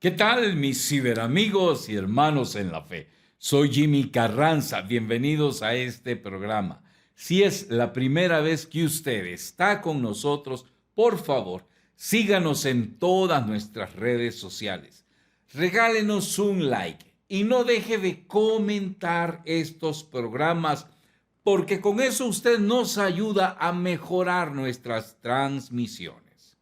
¿Qué tal, mis ciberamigos y hermanos en la fe? Soy Jimmy Carranza. Bienvenidos a este programa. Si es la primera vez que usted está con nosotros, por favor, síganos en todas nuestras redes sociales. Regálenos un like y no deje de comentar estos programas porque con eso usted nos ayuda a mejorar nuestras transmisiones.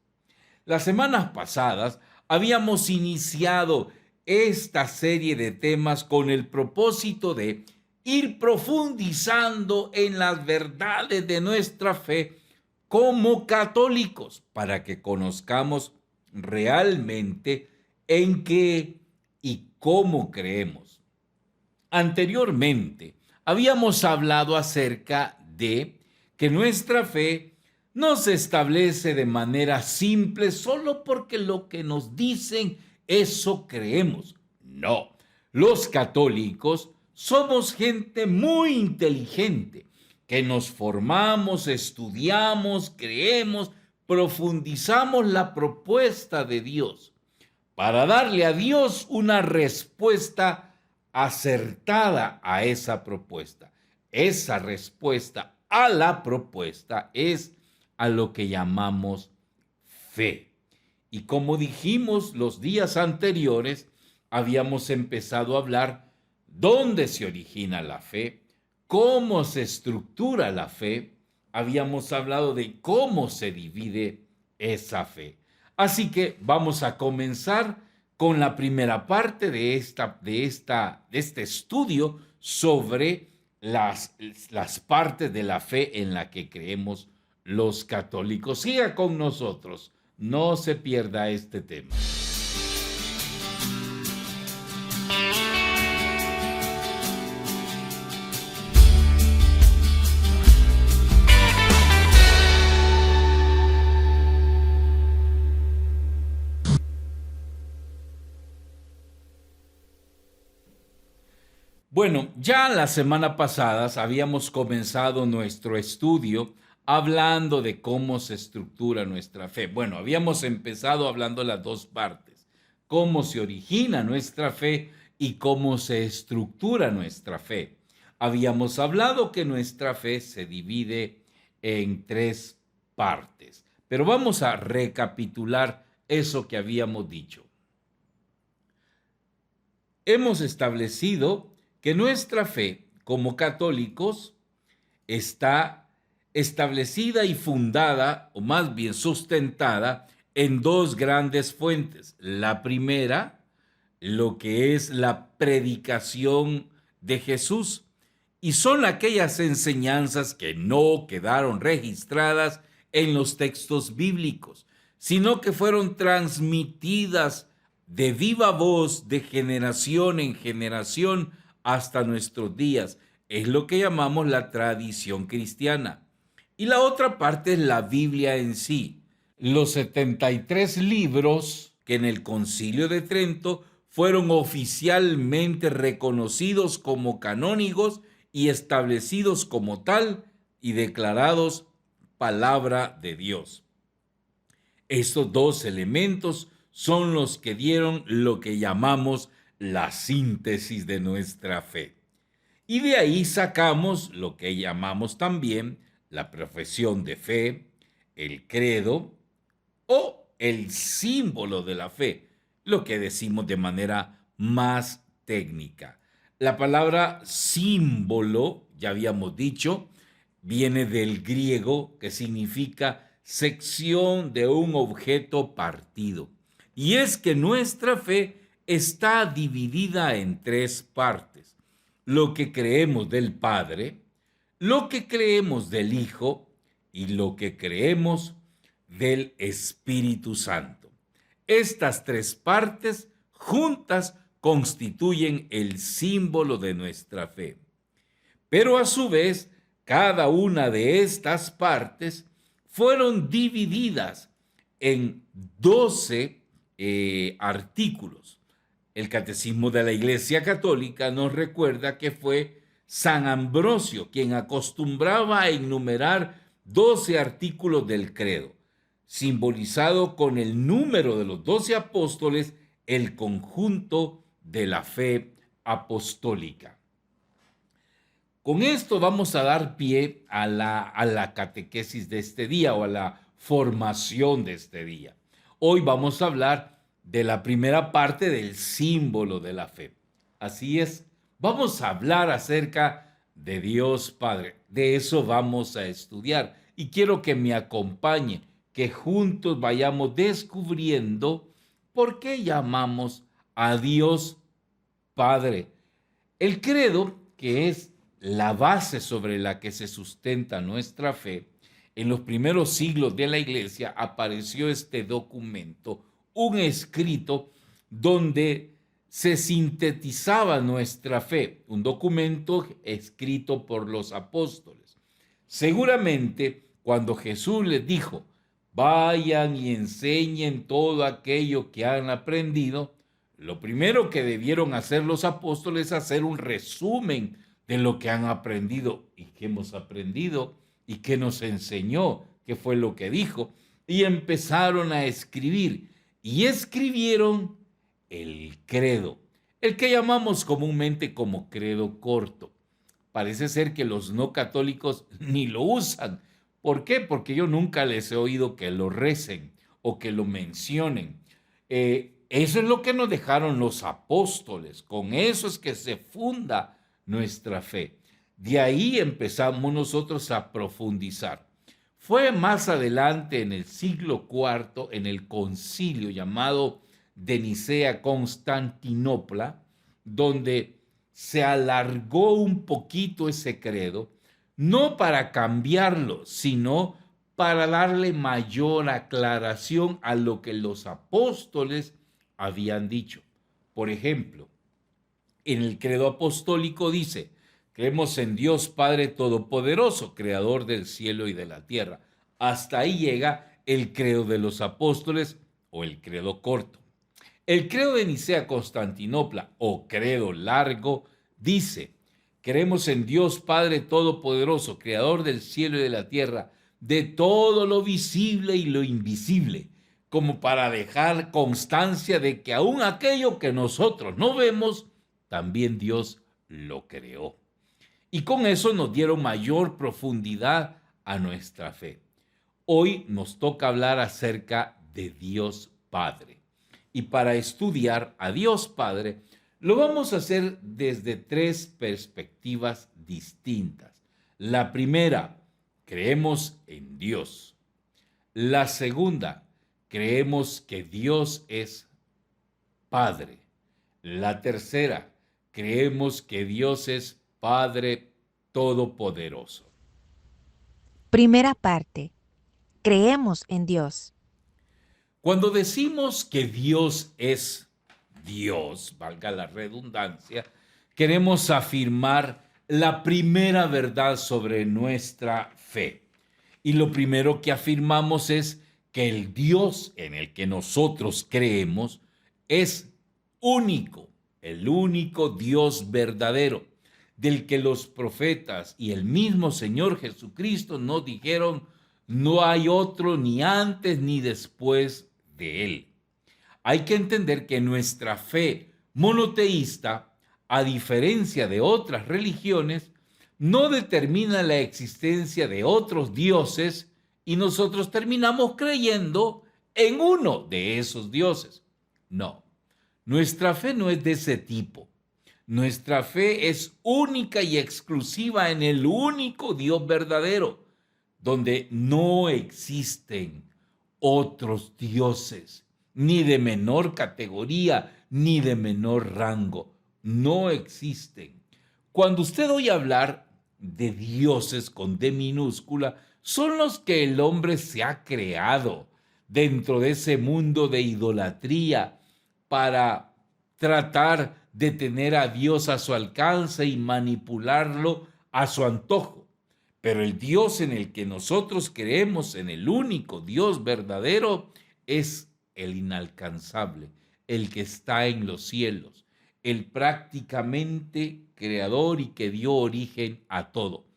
Las semanas pasadas habíamos iniciado esta serie de temas con el propósito de ir profundizando en las verdades de nuestra fe como católicos para que conozcamos realmente en qué y cómo creemos. Anteriormente habíamos hablado acerca de que nuestra fe no se establece de manera simple solo porque lo que nos dicen, eso creemos. No, los católicos somos gente muy inteligente, que nos formamos, estudiamos, creemos, profundizamos la propuesta de Dios para darle a Dios una respuesta acertada a esa propuesta. Esa respuesta a la propuesta es a lo que llamamos fe. Y como dijimos los días anteriores, habíamos empezado a hablar dónde se origina la fe, cómo se estructura la fe, habíamos hablado de cómo se divide esa fe. Así que vamos a comenzar con la primera parte de este estudio sobre las partes de la fe en la que creemos los católicos. Siga con nosotros, no se pierda este tema. Bueno, ya la semana pasada habíamos comenzado nuestro estudio hablando de cómo se estructura nuestra fe. Bueno, habíamos empezado hablando de las dos partes, cómo se origina nuestra fe y cómo se estructura nuestra fe. Habíamos hablado que nuestra fe se divide en tres partes, pero vamos a recapitular eso que habíamos dicho. Hemos establecido que nuestra fe como católicos está establecida y fundada, o más bien sustentada, en dos grandes fuentes. La primera, lo que es la predicación de Jesús, y son aquellas enseñanzas que no quedaron registradas en los textos bíblicos, sino que fueron transmitidas de viva voz, de generación en generación, hasta nuestros días. Es lo que llamamos la tradición cristiana. Y la otra parte es la Biblia en sí. Los 73 libros que en el Concilio de Trento fueron oficialmente reconocidos como canónigos y establecidos como tal y declarados palabra de Dios. Estos dos elementos son los que dieron lo que llamamos la síntesis de nuestra fe. Y de ahí sacamos lo que llamamos también la profesión de fe, el credo o el símbolo de la fe, lo que decimos de manera más técnica. La palabra símbolo, ya habíamos dicho, viene del griego que significa sección de un objeto partido. Y es que nuestra fe está dividida en tres partes: lo que creemos del Padre, lo que creemos del Hijo y lo que creemos del Espíritu Santo. Estas tres partes juntas constituyen el símbolo de nuestra fe. Pero a su vez, cada una de estas partes fueron divididas en 12 artículos. El Catecismo de la Iglesia Católica nos recuerda que fue San Ambrosio quien acostumbraba a enumerar 12 artículos del credo, simbolizado con el número de los 12 apóstoles el conjunto de la fe apostólica. Con esto vamos a dar pie a la catequesis de este día o a la formación de este día. Hoy vamos a hablar de la primera parte del símbolo de la fe. Así es, vamos a hablar acerca de Dios Padre. De eso vamos a estudiar y quiero que me acompañe, que juntos vayamos descubriendo por qué llamamos a Dios Padre. El credo, que es la base sobre la que se sustenta nuestra fe, en los primeros siglos de la Iglesia apareció este documento, un escrito donde se sintetizaba nuestra fe, un documento escrito por los apóstoles. Seguramente cuando Jesús les dijo, vayan y enseñen todo aquello que han aprendido, lo primero que debieron hacer los apóstoles es hacer un resumen de lo que han aprendido y qué hemos aprendido y qué nos enseñó, qué fue lo que dijo. Y empezaron a escribir y escribieron el credo, el que llamamos comúnmente como credo corto. Parece ser que los no católicos ni lo usan. ¿Por qué? Porque yo nunca les he oído que lo recen o que lo mencionen. Eso es lo que nos dejaron los apóstoles. Con eso es que se funda nuestra fe. De ahí empezamos nosotros a profundizar. Fue más adelante en el siglo IV, en el concilio llamado de Nicea-Constantinopla, donde se alargó un poquito ese credo, no para cambiarlo, sino para darle mayor aclaración a lo que los apóstoles habían dicho. Por ejemplo, en el credo apostólico dice, creemos en Dios Padre Todopoderoso, creador del cielo y de la tierra. Hasta ahí llega el credo de los apóstoles o el credo corto. El credo de Nicea-Constantinopla o credo largo dice, creemos en Dios Padre Todopoderoso, creador del cielo y de la tierra, de todo lo visible y lo invisible, como para dejar constancia de que aún aquello que nosotros no vemos, también Dios lo creó. Y con eso nos dieron mayor profundidad a nuestra fe. Hoy nos toca hablar acerca de Dios Padre. Y para estudiar a Dios Padre, lo vamos a hacer desde tres perspectivas distintas. La primera, creemos en Dios. La segunda, creemos que Dios es Padre. La tercera, creemos que Dios es Padre Todopoderoso. Primera parte. Creemos en Dios. Cuando decimos que Dios es Dios, valga la redundancia, queremos afirmar la primera verdad sobre nuestra fe. Y lo primero que afirmamos es que el Dios en el que nosotros creemos es único, el único Dios verdadero, del que los profetas y el mismo Señor Jesucristo nos dijeron, no hay otro ni antes ni después de él. Hay que entender que nuestra fe monoteísta, a diferencia de otras religiones, no determina la existencia de otros dioses y nosotros terminamos creyendo en uno de esos dioses. No, nuestra fe no es de ese tipo. Nuestra fe es única y exclusiva en el único Dios verdadero, donde no existen otros dioses, ni de menor categoría, ni de menor rango. No existen. Cuando usted oye hablar de dioses con D minúscula, son los que el hombre se ha creado dentro de ese mundo de idolatría para tratar de tener a Dios a su alcance y manipularlo a su antojo. Pero el Dios en el que nosotros creemos, en el único Dios verdadero, es el inalcanzable, el que está en los cielos, el prácticamente creador y que dio origen a todo.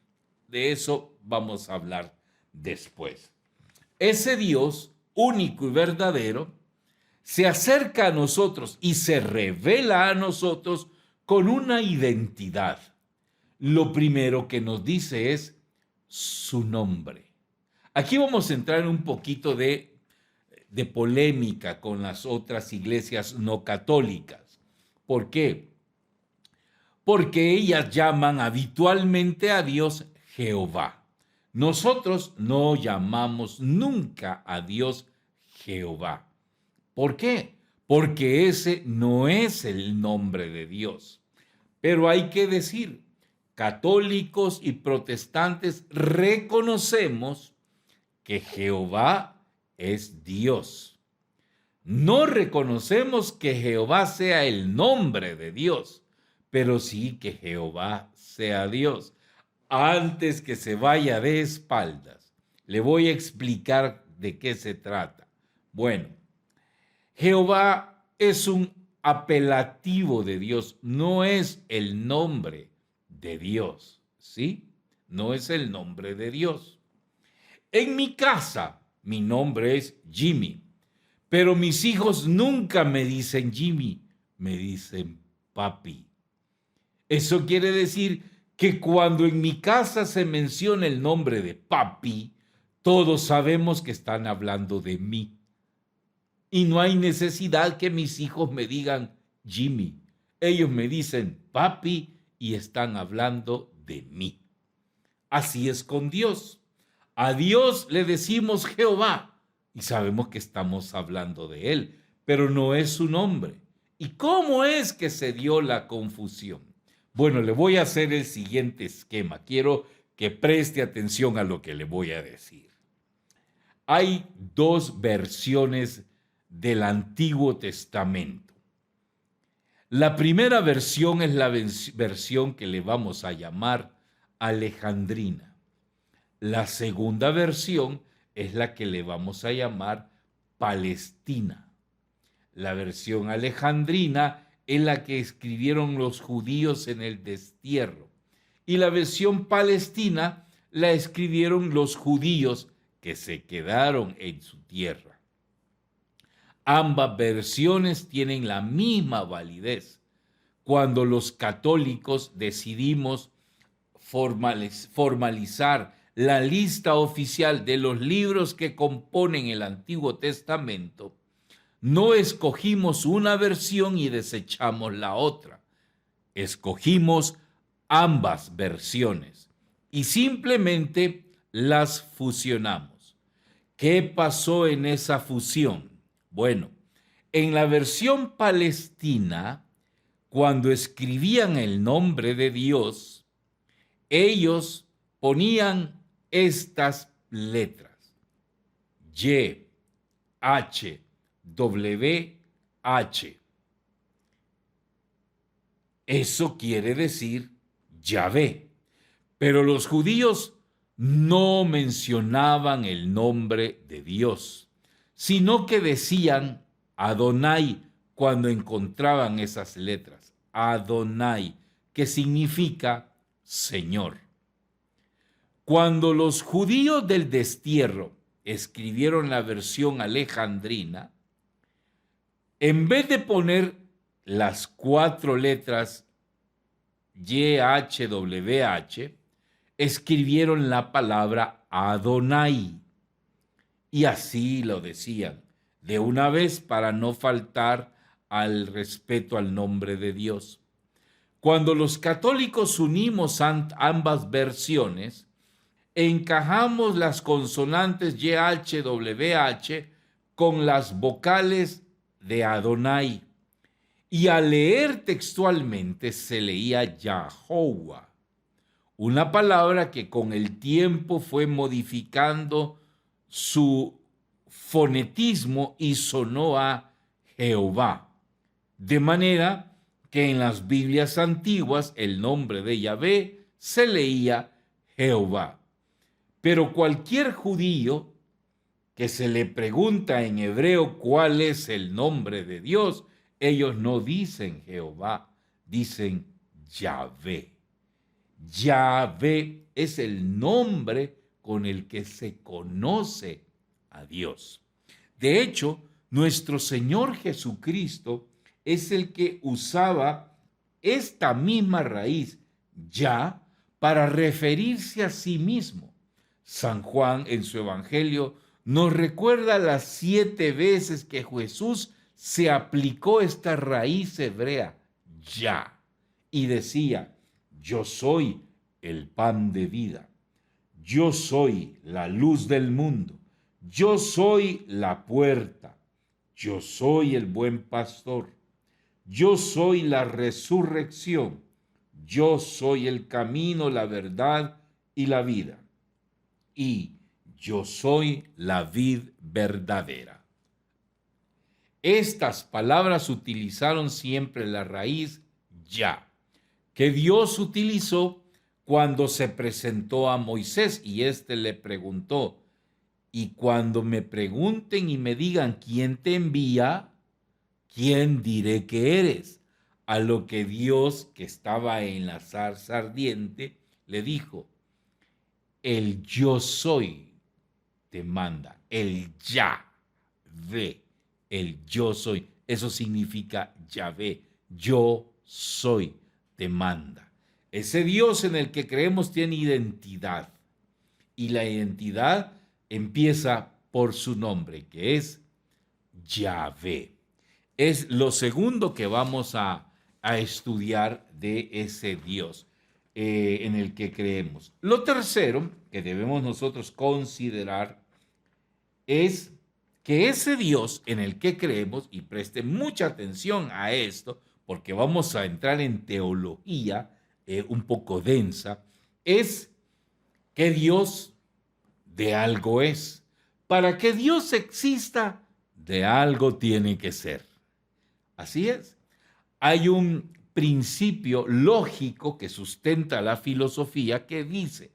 De eso vamos a hablar después. Ese Dios único y verdadero se acerca a nosotros y se revela a nosotros con una identidad. Lo primero que nos dice es su nombre. Aquí vamos a entrar en un poquito de polémica con las otras iglesias no católicas. ¿Por qué? Porque ellas llaman habitualmente a Dios Jehová. Nosotros no llamamos nunca a Dios Jehová. ¿Por qué? Porque ese no es el nombre de Dios. Pero hay que decir, católicos y protestantes reconocemos que Jehová es Dios. No reconocemos que Jehová sea el nombre de Dios, pero sí que Jehová sea Dios. Antes que se vaya de espaldas, le voy a explicar de qué se trata. Bueno, Jehová es un apelativo de Dios, no es el nombre de Dios, ¿sí? No es el nombre de Dios. En mi casa, mi nombre es Jimmy, pero mis hijos nunca me dicen Jimmy, me dicen papi. Eso quiere decir que cuando en mi casa se menciona el nombre de papi, todos sabemos que están hablando de mí. Y no hay necesidad que mis hijos me digan Jimmy. Ellos me dicen papi y están hablando de mí. Así es con Dios. A Dios le decimos Jehová y sabemos que estamos hablando de Él, pero no es su nombre. ¿Y cómo es que se dio la confusión? Bueno, le voy a hacer el siguiente esquema. Quiero que preste atención a lo que le voy a decir. Hay dos versiones del Antiguo Testamento. La primera versión es la versión que le vamos a llamar alejandrina. La segunda versión es la que le vamos a llamar palestina. La versión alejandrina es la que escribieron los judíos en el destierro. Y la versión palestina la escribieron los judíos que se quedaron en su tierra. Ambas versiones tienen la misma validez. Cuando los católicos decidimos formalizar la lista oficial de los libros que componen el Antiguo Testamento, no escogimos una versión y desechamos la otra. Escogimos ambas versiones y simplemente las fusionamos. ¿Qué pasó en esa fusión? Bueno, en la versión palestina, cuando escribían el nombre de Dios, ellos ponían estas letras: Y, H, W, H. Eso quiere decir Yahvé. Pero los judíos no mencionaban el nombre de Dios, sino que decían Adonai cuando encontraban esas letras. Adonai, que significa Señor. Cuando los judíos del destierro escribieron la versión alejandrina, en vez de poner las 4 letras YHWH, escribieron la palabra Adonai. Y así lo decían, de una vez para no faltar al respeto al nombre de Dios. Cuando los católicos unimos ambas versiones, encajamos las consonantes YHWH con las vocales de Adonai. Y al leer textualmente se leía Yahová, una palabra que con el tiempo fue modificando su fonetismo y sonó a Jehová. De manera que en las Biblias antiguas el nombre de Yahvé se leía Jehová. Pero cualquier judío que se le pregunta en hebreo cuál es el nombre de Dios, ellos no dicen Jehová, dicen Yahvé. Yahvé es el nombre con el que se conoce a Dios. De hecho, Nuestro Señor Jesucristo es el que usaba esta misma raíz ya para referirse a sí mismo. San Juan en su Evangelio nos recuerda las 7 veces que Jesús se aplicó esta raíz hebrea, ya, y decía: yo soy el pan de vida, yo soy la luz del mundo, yo soy la puerta, yo soy el buen pastor, yo soy la resurrección, yo soy el camino, la verdad y la vida, y yo soy la vid verdadera. Estas palabras utilizaron siempre la raíz ya, que Dios utilizó cuando se presentó a Moisés y éste le preguntó: y cuando me pregunten y me digan quién te envía, ¿quién diré que eres? A lo que Dios, que estaba en la zarza ardiente, le dijo: el yo soy te manda, el Yahvé, el yo soy. Eso significa Yahvé, yo soy, te manda. Ese Dios en el que creemos tiene identidad, y la identidad empieza por su nombre, que es Yahvé. Es lo segundo que vamos a estudiar de ese Dios en el que creemos. Lo tercero que debemos nosotros considerar es que ese Dios en el que creemos, y preste mucha atención a esto, porque vamos a entrar en teología un poco densa, es que Dios de algo es. Para que Dios exista, de algo tiene que ser. Así es. Hay un principio lógico que sustenta la filosofía que dice: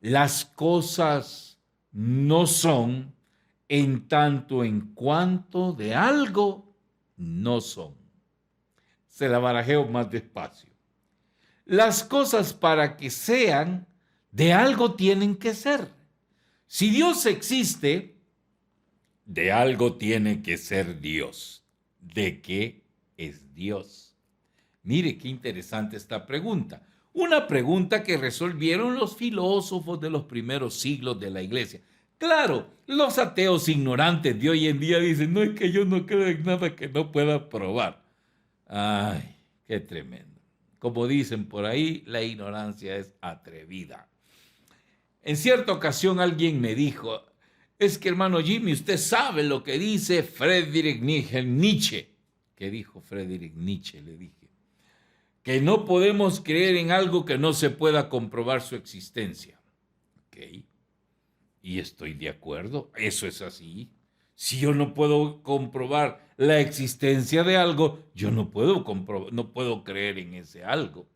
las cosas no son en tanto en cuanto de algo no son. Se la barajeo más despacio. Las cosas, para que sean, de algo tienen que ser. Si Dios existe, de algo tiene que ser Dios. ¿De qué es Dios? Mire qué interesante esta pregunta. Una pregunta que resolvieron los filósofos de los primeros siglos de la iglesia. Claro, los ateos ignorantes de hoy en día dicen: no, es que yo no creo en nada que no pueda probar. Ay, qué tremendo. Como dicen por ahí, la ignorancia es atrevida. En cierta ocasión alguien me dijo: es que, hermano Jimmy, usted sabe lo que dice Friedrich Nietzsche. ¿Qué dijo Friedrich Nietzsche? Le dije: que no podemos creer en algo que no se pueda comprobar su existencia. Ok, y estoy de acuerdo, eso es así. Si yo no puedo comprobar la existencia de algo, yo no puedo creer en ese algo.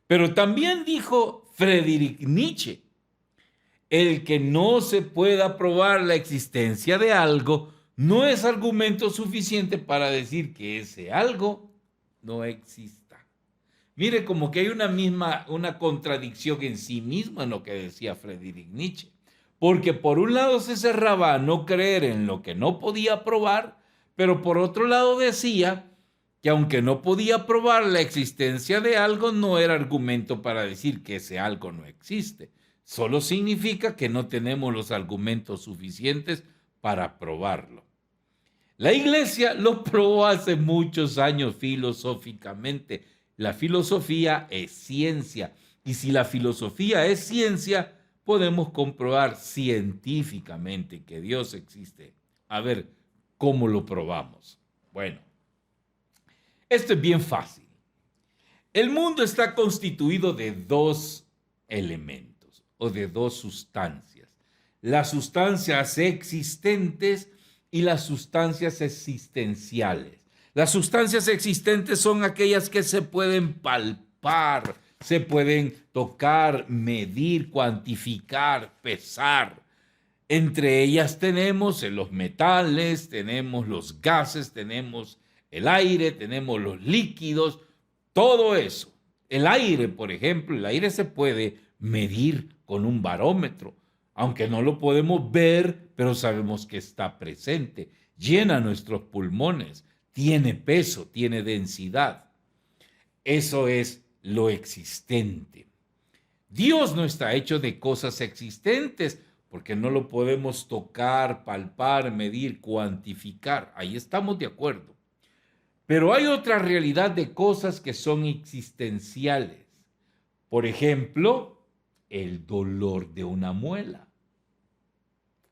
Pero también dijo Friedrich Nietzsche: el que no se pueda probar la existencia de algo no es argumento suficiente para decir que ese algo no exista. Mire, como que hay una contradicción en sí misma en lo que decía Friedrich Nietzsche. Porque por un lado se cerraba a no creer en lo que no podía probar, pero por otro lado decía que aunque no podía probar la existencia de algo, no era argumento para decir que ese algo no existe. Solo significa que no tenemos los argumentos suficientes para probarlo. La iglesia lo probó hace muchos años filosóficamente. La filosofía es ciencia, y si la filosofía es ciencia, podemos comprobar científicamente que Dios existe. A ver, ¿cómo lo probamos? Bueno, esto es bien fácil. El mundo está constituido de 2 elementos o de 2 sustancias: las sustancias existentes y las sustancias existenciales. Las sustancias existentes son aquellas que se pueden palpar, se pueden tocar, medir, cuantificar, pesar. Entre ellas tenemos los metales, tenemos los gases, tenemos el aire, tenemos los líquidos, todo eso. El aire, por ejemplo, el aire se puede medir con un barómetro, aunque no lo podemos ver, pero sabemos que está presente. llena nuestros pulmones, tiene peso, tiene densidad. Eso es lo existente. Dios no está hecho de cosas existentes porque no lo podemos tocar, palpar, medir, cuantificar. Ahí estamos de acuerdo. Pero hay otra realidad de cosas que son existenciales. Por ejemplo, el dolor de una muela.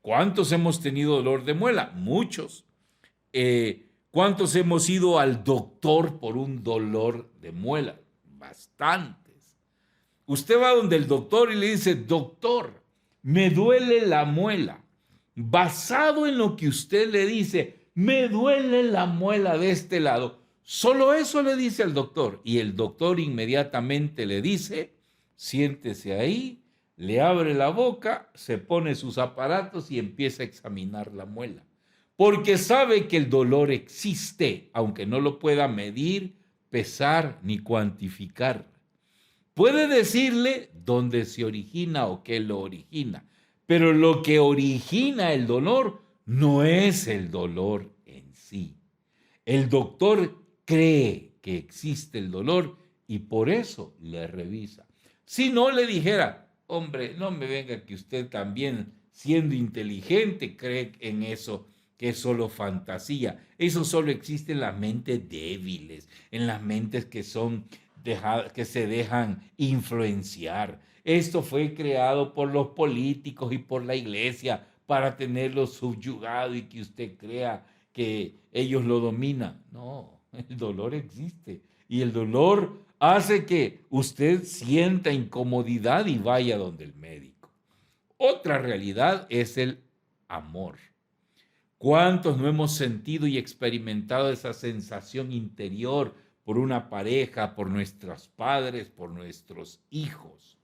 ¿Cuántos hemos tenido dolor de muela? Muchos. ¿Cuántos hemos ido al doctor por un dolor de muela? Bastantes. Usted va donde el doctor y le dice, doctor, me duele la muela. Basado en lo que usted le dice, me duele la muela de este lado. Solo eso le dice al doctor. Y el doctor inmediatamente le dice, siéntese ahí, le abre la boca, se pone sus aparatos y empieza a examinar la muela. Porque sabe que el dolor existe, aunque no lo pueda medir, pesar ni cuantificar. Puede decirle dónde se origina o qué lo origina, pero lo que origina el dolor no es el dolor en sí. El doctor cree que existe el dolor y por eso le revisa. Si no le dijera, hombre, no me venga que usted también, siendo inteligente, cree en eso, que es solo fantasía. Eso solo existe en las mentes débiles, en las mentes que se dejan influenciar. Esto fue creado por los políticos y por la iglesia para tenerlo subyugado y que usted crea que ellos lo dominan. No, el dolor existe y el dolor hace que usted sienta incomodidad y vaya donde el médico. Otra realidad es el amor. ¿Cuántos no hemos sentido y experimentado esa sensación interior por una pareja, por nuestros padres, por nuestros hijos?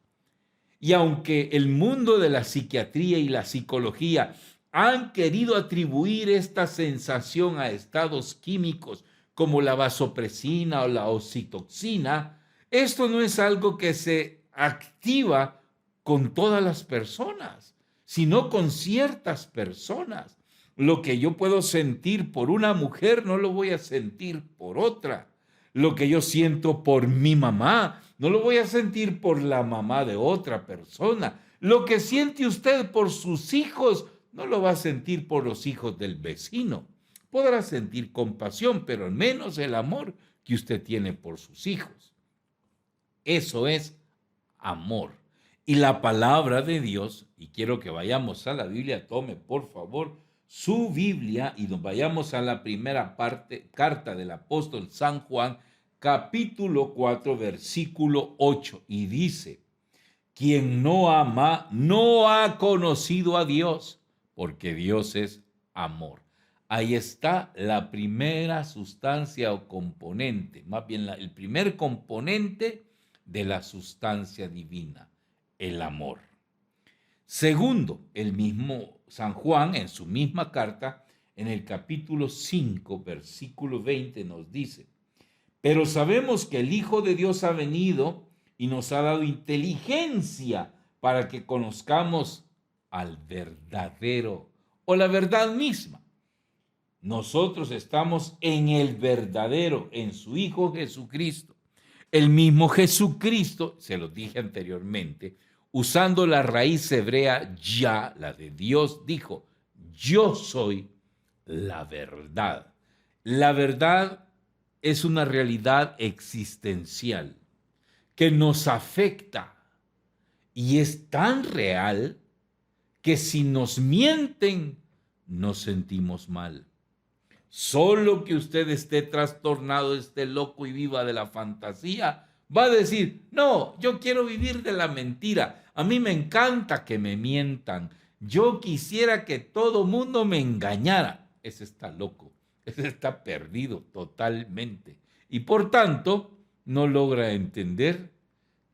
Y aunque el mundo de la psiquiatría y la psicología han querido atribuir esta sensación a estados químicos como la vasopresina o la oxitocina, esto no es algo que se activa con todas las personas, sino con ciertas personas. Lo que yo puedo sentir por una mujer no lo voy a sentir por otra. Lo que yo siento por mi mamá no lo voy a sentir por la mamá de otra persona. Lo que siente usted por sus hijos no lo va a sentir por los hijos del vecino. Podrá sentir compasión, pero menos el amor que usted tiene por sus hijos. Eso es amor. Y la palabra de Dios, y quiero que vayamos a la Biblia, tome por favor su Biblia y nos vayamos a la primera carta del apóstol San Juan, capítulo 4, versículo 8, y dice, quien no ama no ha conocido a Dios, porque Dios es amor. Ahí está la primera sustancia o componente, más bien el primer componente de la sustancia divina, el amor. Segundo, el mismo San Juan, en su misma carta, en el capítulo 5, versículo 20, nos dice, pero sabemos que el Hijo de Dios ha venido y nos ha dado inteligencia para que conozcamos al verdadero o la verdad misma. Nosotros estamos en el verdadero, en su Hijo Jesucristo. El mismo Jesucristo, se lo dije anteriormente, usando la raíz hebrea ya, la de Dios, dijo, yo soy la verdad. La verdad es una realidad existencial que nos afecta y es tan real que si nos mienten, nos sentimos mal. Solo que usted esté trastornado, esté loco y viva de la fantasía, va a decir, no, yo quiero vivir de la mentira. A mí me encanta que me mientan. Yo quisiera que todo mundo me engañara. Ese está loco, ese está perdido totalmente. Y por tanto, no logra entender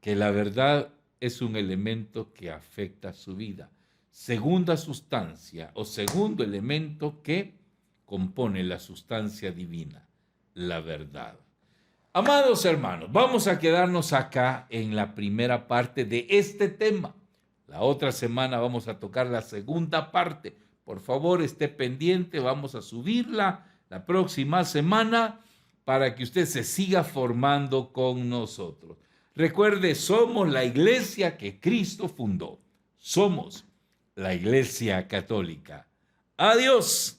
que la verdad es un elemento que afecta su vida. Segunda sustancia o segundo elemento que compone la sustancia divina, la verdad. Amados hermanos, vamos a quedarnos acá en la primera parte de este tema. La otra semana vamos a tocar la segunda parte, Por favor, esté pendiente, vamos a subirla la próxima semana para que usted se siga formando con nosotros. Recuerde, somos la iglesia que Cristo fundó. Somos la Iglesia Católica. Adiós.